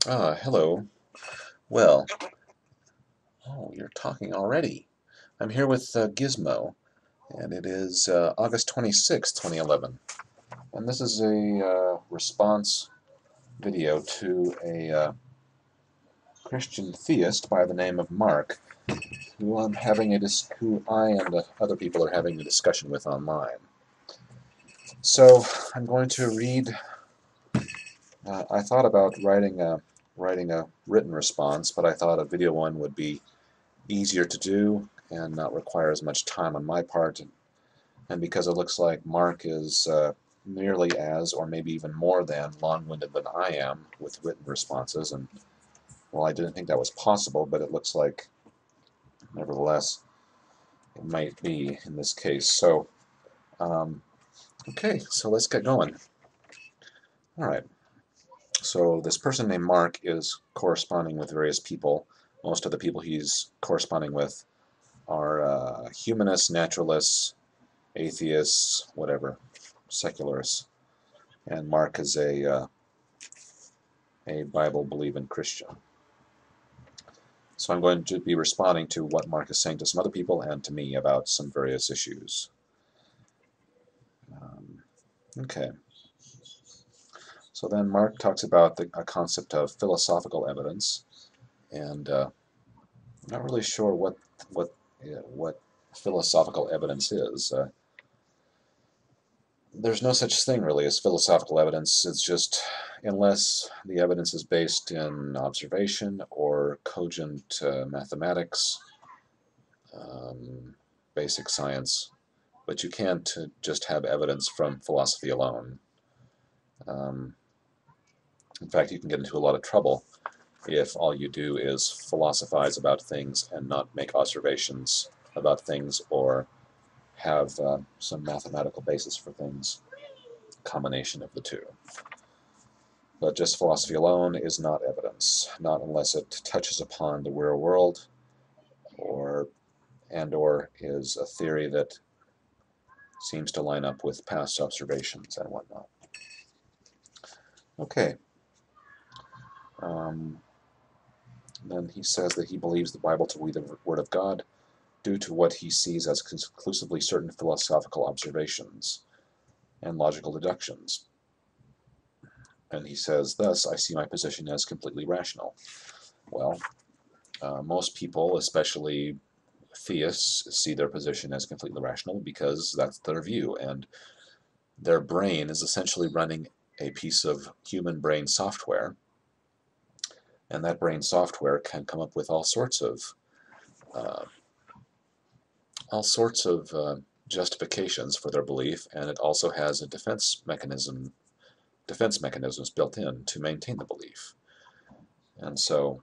Hello. Well, oh, you're talking already. I'm here with Gizmo, and it is August 26th, 2011. And this is a response video to a Christian theist by the name of Mark, who I and other people are having a discussion with online. So I'm going to read. I thought about writing a written response, but I thought a video one would be easier to do and not require as much time on my part. And because it looks like Mark is nearly as, or maybe even more than, long-winded than I am with written responses, and well, I didn't think that was possible, but it looks like, nevertheless, it might be in this case. So, um, okay, so let's get going. All right. So this person named Mark is corresponding with various people. Most of the people he's corresponding with are humanists, naturalists, atheists, whatever, secularists, and Mark is a Bible-believing Christian. So I'm going to be responding to what Mark is saying to some other people and to me about some various issues. Okay. So then Mark talks about a concept of philosophical evidence, and I'm not really sure what philosophical evidence is. There's no such thing really as philosophical evidence. It's just, unless the evidence is based in observation or cogent mathematics, um, basic science, but you can't just have evidence from philosophy alone. Um, in fact, you can get into a lot of trouble if all you do is philosophize about things and not make observations about things or have some mathematical basis for things, combination of the two. But just philosophy alone is not evidence, not unless it touches upon the real world or or is a theory that seems to line up with past observations and whatnot. Okay. Um, then he says that he believes the Bible to be the Word of God due to what he sees as conclusively certain philosophical observations and logical deductions. And he says, thus, I see my position as completely rational. Well, most people, especially theists, see their position as completely rational because that's their view, and their brain is essentially running a piece of human brain software, and that brain software can come up with uh, all sorts of justifications for their belief, and it also has a defense mechanisms built in to maintain the belief. And so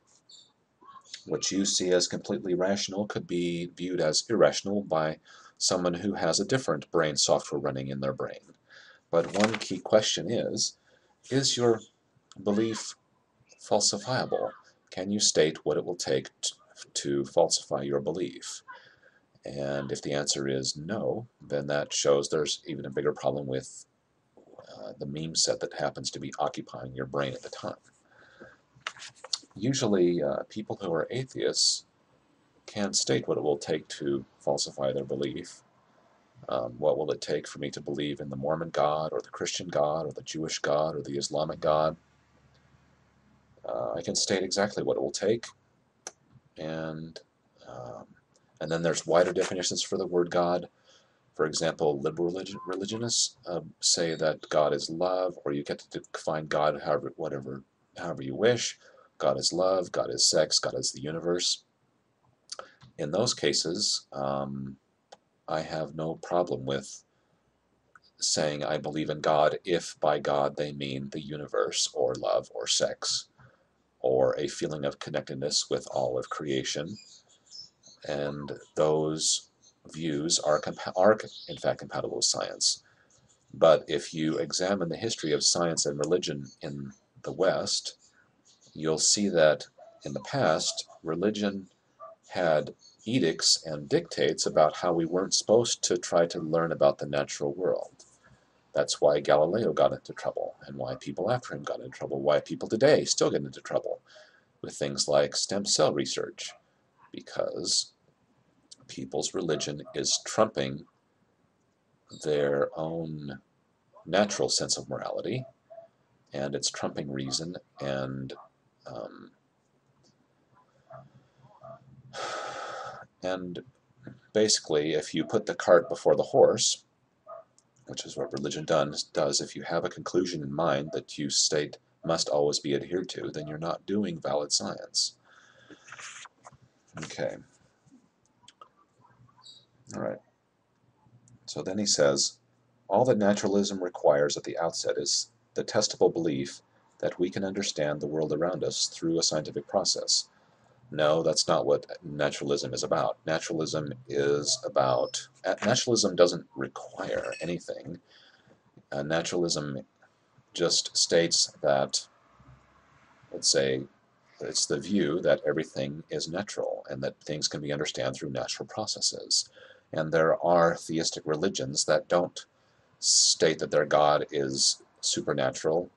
what you see as completely rational could be viewed as irrational by someone who has a different brain software running in their brain. But one key question is your belief falsifiable? Can you state what it will take to falsify your belief? And if the answer is no, then that shows there's even a bigger problem with the meme set that happens to be occupying your brain at the time. Usually, people who are atheists can't state what it will take to falsify their belief. What will it take for me to believe in the Mormon God, or the Christian God, or the Jewish God, or the Islamic God? I can state exactly what it will take, and um, and then there's wider definitions for the word God. For example, liberal religionists say that God is love, or you get to define God however you wish. God is love, God is sex, God is the universe. In those cases, I have no problem with saying I believe in God if by God they mean the universe, or love, or sex, or a feeling of connectedness with all of creation. And those views are in fact compatible with science. But if you examine the history of science and religion in the West, you'll see that in the past, religion had edicts and dictates about how we weren't supposed to try to learn about the natural world. That's why Galileo got into trouble, and why people after him got into trouble, why people today still get into trouble with things like stem cell research, because people's religion is trumping their own natural sense of morality, and it's trumping reason, um, and basically, if you put the cart before the horse, which is what religion does, if you have a conclusion in mind that you state must always be adhered to, then you're not doing valid science. Okay. All right. So then he says, all that naturalism requires at the outset is the testable belief that we can understand the world around us through a scientific process. No, that's not what naturalism is about. Naturalism doesn't require anything. Naturalism just states that, let's say, it's the view that everything is natural and that things can be understood through natural processes. And there are theistic religions that don't state that their God is supernatural,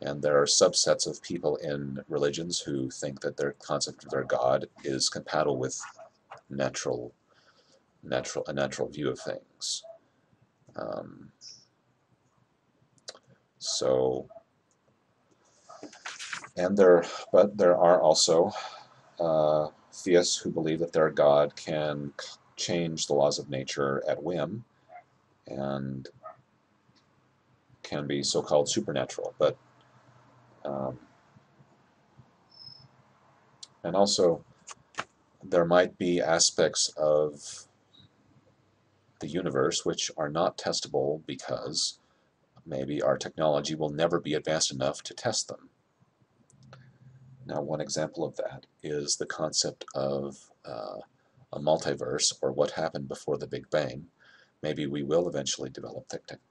and there are subsets of people in religions who think that their concept of their God is compatible with a natural view of things. So, but there are also theists who believe that their God can change the laws of nature at whim and can be so-called supernatural. But and also there might be aspects of the universe which are not testable because maybe our technology will never be advanced enough to test them. Now, one example of that is the concept of a multiverse, or what happened before the Big Bang. Maybe we will eventually develop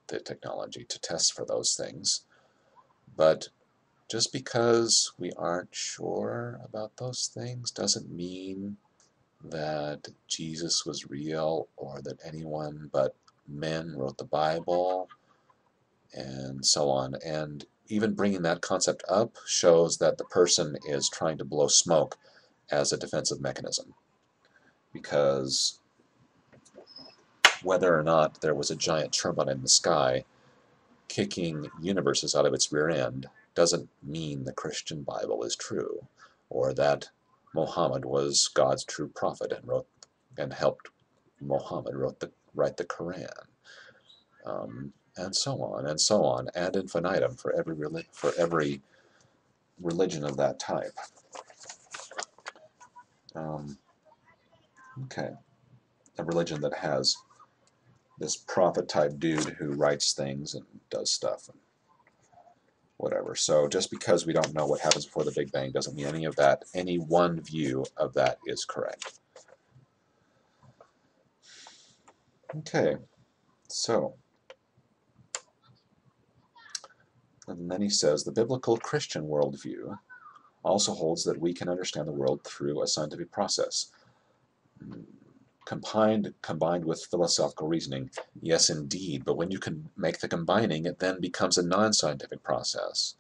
the technology to test for those things, but just because we aren't sure about those things doesn't mean that Jesus was real or that anyone but men wrote the Bible and so on. And even bringing that concept up shows that the person is trying to blow smoke as a defensive mechanism, because whether or not there was a giant turbine in the sky kicking universes out of its rear end doesn't mean the Christian Bible is true, or that Muhammad was God's true prophet and helped Muhammad write the Quran, and so on and so on, ad infinitum for every religion of that type. Okay, a religion that has this prophet type dude who writes things and does stuff and whatever. So just because we don't know what happens before the Big Bang doesn't mean any one view of that is correct. Okay, so, and then he says, the biblical Christian worldview also holds that we can understand the world through a scientific process. Combined with philosophical reasoning, yes indeed, but when you can make the combining, it then becomes a non-scientific process.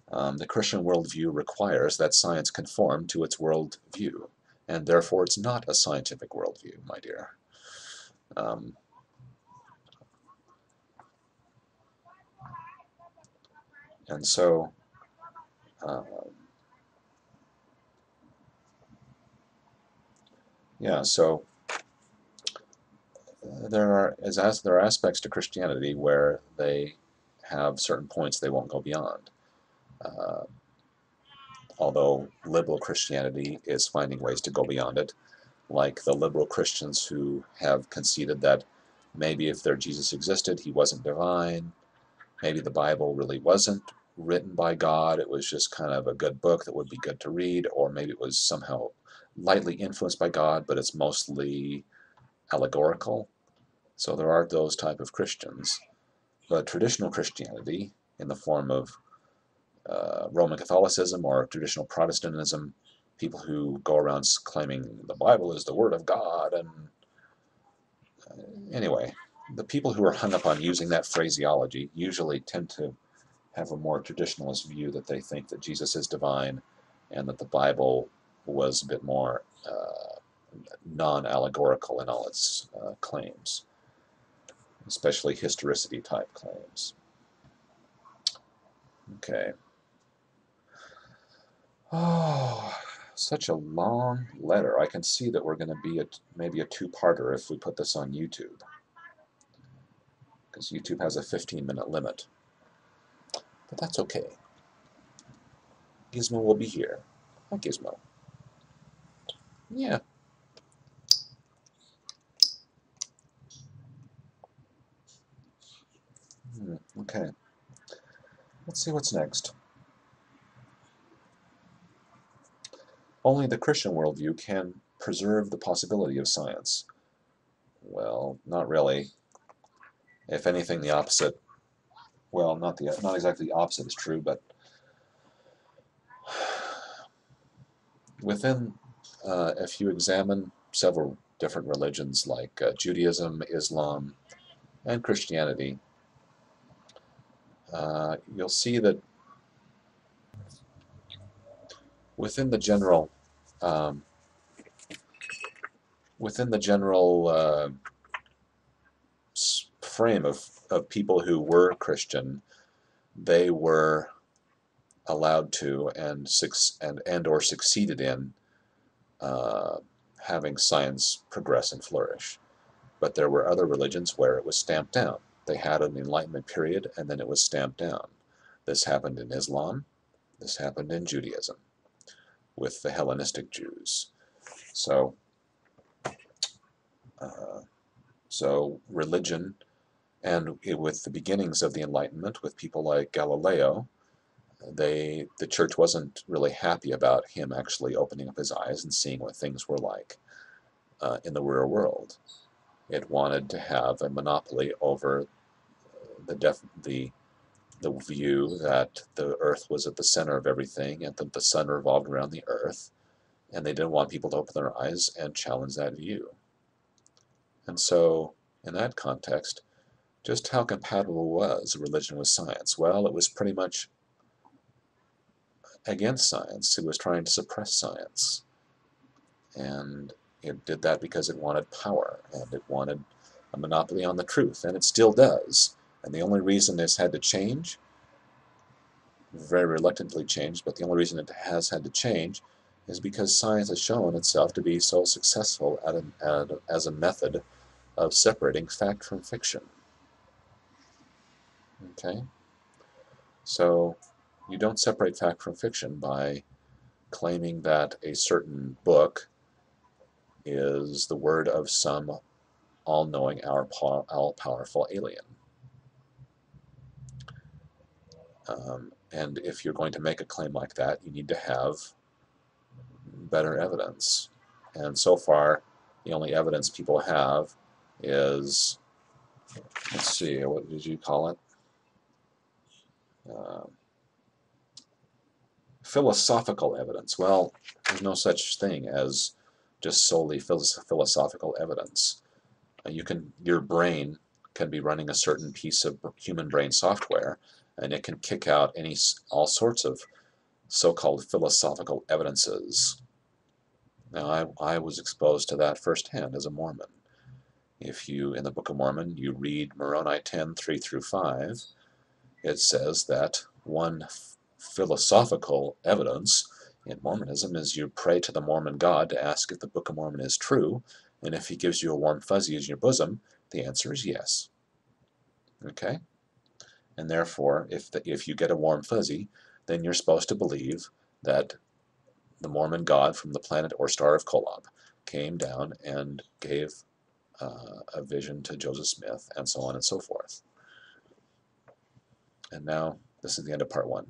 The Christian worldview requires that science conform to its worldview, and therefore it's not a scientific worldview, my dear. And so, yeah, so there are aspects to Christianity where they have certain points they won't go beyond. Although liberal Christianity is finding ways to go beyond it, like the liberal Christians who have conceded that maybe if their Jesus existed, he wasn't divine, maybe the Bible really wasn't written by God, it was just kind of a good book that would be good to read, or maybe it was somehow lightly influenced by God, but it's mostly allegorical. So there are those type of Christians. But traditional Christianity, in the form of Roman Catholicism or traditional Protestantism, people who go around claiming the Bible is the Word of God, and anyway, the people who are hung up on using that phraseology usually tend to have a more traditionalist view, that they think that Jesus is divine and that the Bible was a bit more non-allegorical in all its claims, especially historicity type claims. Okay. Oh, such a long letter. I can see that we're going to be maybe a two-parter if we put this on YouTube, because YouTube has a 15-minute limit. But that's okay. Gizmo will be here. Hi, Gizmo. Yeah. Okay. Let's see what's next. Only the Christian worldview can preserve the possibility of science. Well, not really. If anything, the opposite. Well, not exactly the opposite is true, but within, if you examine several different religions like Judaism, Islam, and Christianity, you'll see that within the general um, frame of people who were Christian, they were allowed to and or succeeded in having science progress and flourish. But there were other religions where it was stamped down. They had an Enlightenment period, and then it was stamped down. This happened in Islam. This happened in Judaism with the Hellenistic Jews. So, religion, and with the beginnings of the Enlightenment, with people like Galileo, the church wasn't really happy about him actually opening up his eyes and seeing what things were like in the real world. It wanted to have a monopoly over the view that the Earth was at the center of everything and that the sun revolved around the Earth, and they didn't want people to open their eyes and challenge that view. And so, in that context, just how compatible was religion with science? Well, it was pretty much against science. It was trying to suppress science. And it did that because it wanted power, and it wanted a monopoly on the truth, and it still does. And the only reason this had to change, very reluctantly changed, but the only reason it has had to change is because science has shown itself to be so successful as a method of separating fact from fiction. Okay? So you don't separate fact from fiction by claiming that a certain book is the word of some all-knowing, all-powerful alien. And if you're going to make a claim like that, you need to have better evidence. And so far, the only evidence people have is, let's see, what did you call it? Philosophical evidence. Well, there's no such thing as just solely philosophical evidence. Your brain can be running a certain piece of human brain software, and it can kick out all sorts of so-called philosophical evidences. Now, I was exposed to that firsthand as a Mormon. If you, in the Book of Mormon, you read Moroni 10, 3 through 5, it says that one philosophical evidence in Mormonism is you pray to the Mormon God to ask if the Book of Mormon is true, and if he gives you a warm fuzzy in your bosom, the answer is yes. Okay? And therefore, if you get a warm fuzzy, then you're supposed to believe that the Mormon God from the planet or star of Kolob came down and gave a vision to Joseph Smith, and so on and so forth. And now, this is the end of part 1.